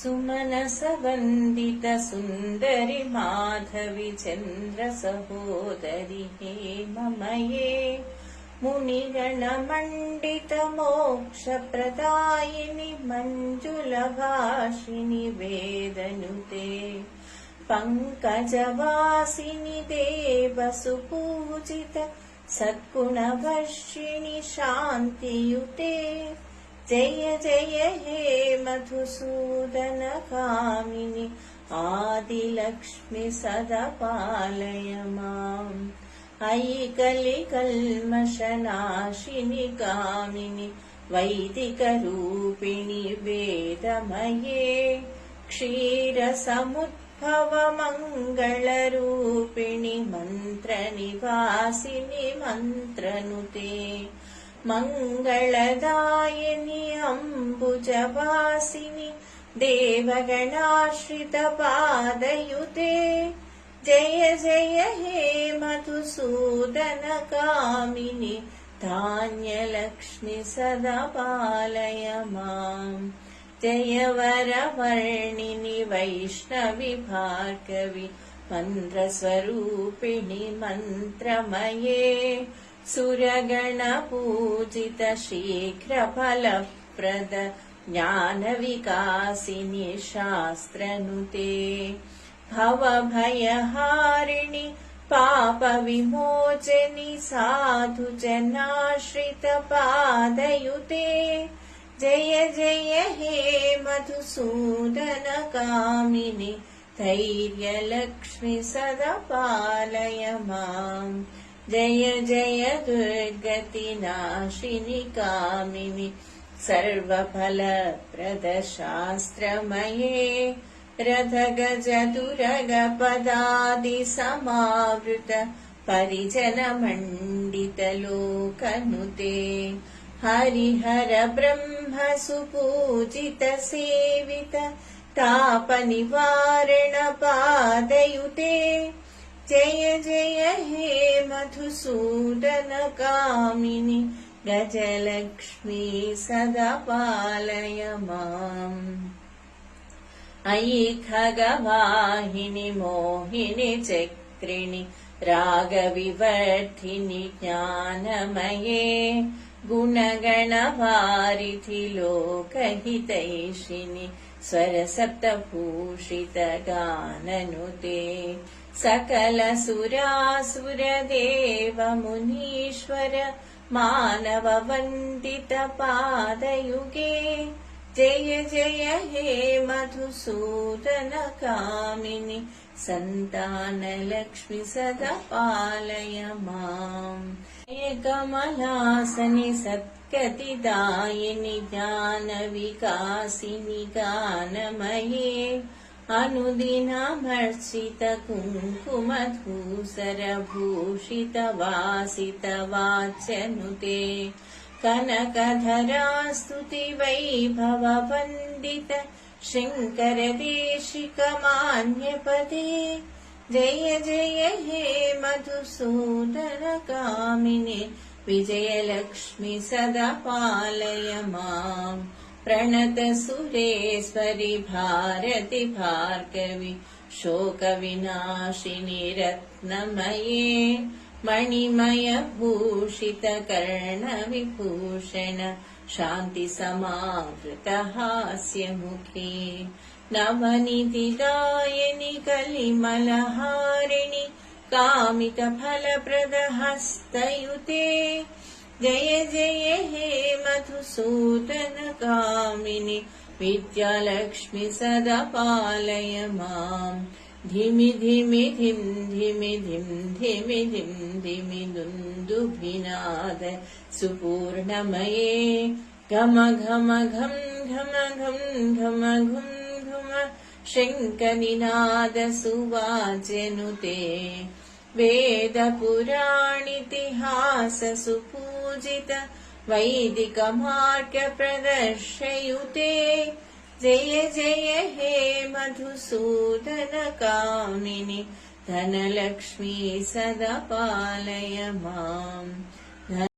सुमनसवन्दित सुन्दरि माधवि चन्द्र सहोदरि हेममये मुनिगणमण्डित मोक्षप्रदायिनि मञ्जुलभाषिनि वेदनुते पङ्कजवासिनि देवसुपूजित सद्गुणवर्षिणि शान्तियुते जय जय हे मधुसूदन कामिनि आदिलक्ष्मि सदा पालय माम् अयि कलिकल्मषनाशिनि कामिनि वैदिकरूपिणि वेदमये क्षीरसमुद्भव मङ्गलरूपिणि मन्त्रनिवासिनि मन्त्रनुते मङ्गलदायिनि अम्बुजवासिनि देवगणाश्रितपादयुते जय जय हे मधुसूदन कामिनि धान्यलक्ष्मि सदा पालय माम् जय वरवर्णिनि वैष्णवि भार्गवि मन्त्रस्वरूपिणि मन्त्रमये सुरगणपूजित शीघ्रफलप्रद ज्ञानविकासिनि शास्त्रनुते भवभयहारिणि पापविमोचनि साधुजनाश्रितपादयुते जय जय हे मधुसूदन कामिनि धैर्यलक्ष्मि सदा पालय माम् जय जय दुर्गतिनाशिनि कामिनि सर्वफलप्रद शास्त्रमये रथगजदुरगपदादि समावृत परिजनमण्डित लोकनुते हरिहर ब्रह्म सुपूजित सेवित तापनिवारण पादयुते जय जय हे मधुसूदन कामिनि गजलक्ष्मी सदा पालय माम् अयि खगवाहिनि मोहिनि चक्रिणि रागविवर्धिनि ज्ञानमये गुणगणवारिधि लोकहितैषिणि स्वरसप्तभूषित गाननुते सकल सुरासुर देव मुनीश्वर मानव वन्दित पादयुगे जय जय हे मधुसूदन कामिनि सन्तानलक्ष्मि सदा पालय माम् जय कमलासनि सद्गतिदायिनि ज्ञानविकासिनि गानमये अनुदिनमर्चित कुङ्कुमधूसर भूषित वासित वाच्यनुते कनकधरास्तुति वैभव वन्दित शङ्कर देशिक मान्यपदे जय जय हे मधुसूदन कामिनि विजयलक्ष्मि सदा पालय माम् प्रणत सुरेश्वरि भारति भार्गवि शोकविनाशिनि रत्नमये मणिमय भूषित कर्णविभूषण शान्ति समावृत हास्यमुखे नवनिधिदायिनि कलिमलहारिणि कामित फलप्रद हस्तयुते जय जय हे मधुसूदन कामिनि विद्यालक्ष्मि सदा पालय माम् धिमि धिमि धिं धिमि धिं धिमि धिं धिमि दुन्दुभिनाद सुपूर्णमये घम घम घं घम घं घम घुं घुम शङ्खनिनाद सुवाच्यनुते वेद पुराणितिहास सुपूजित वैदिक मार्ग प्रदर्शयुते जय जय हे मधुसूदन कामिनि धनलक्ष्मी सदा पालय माम्।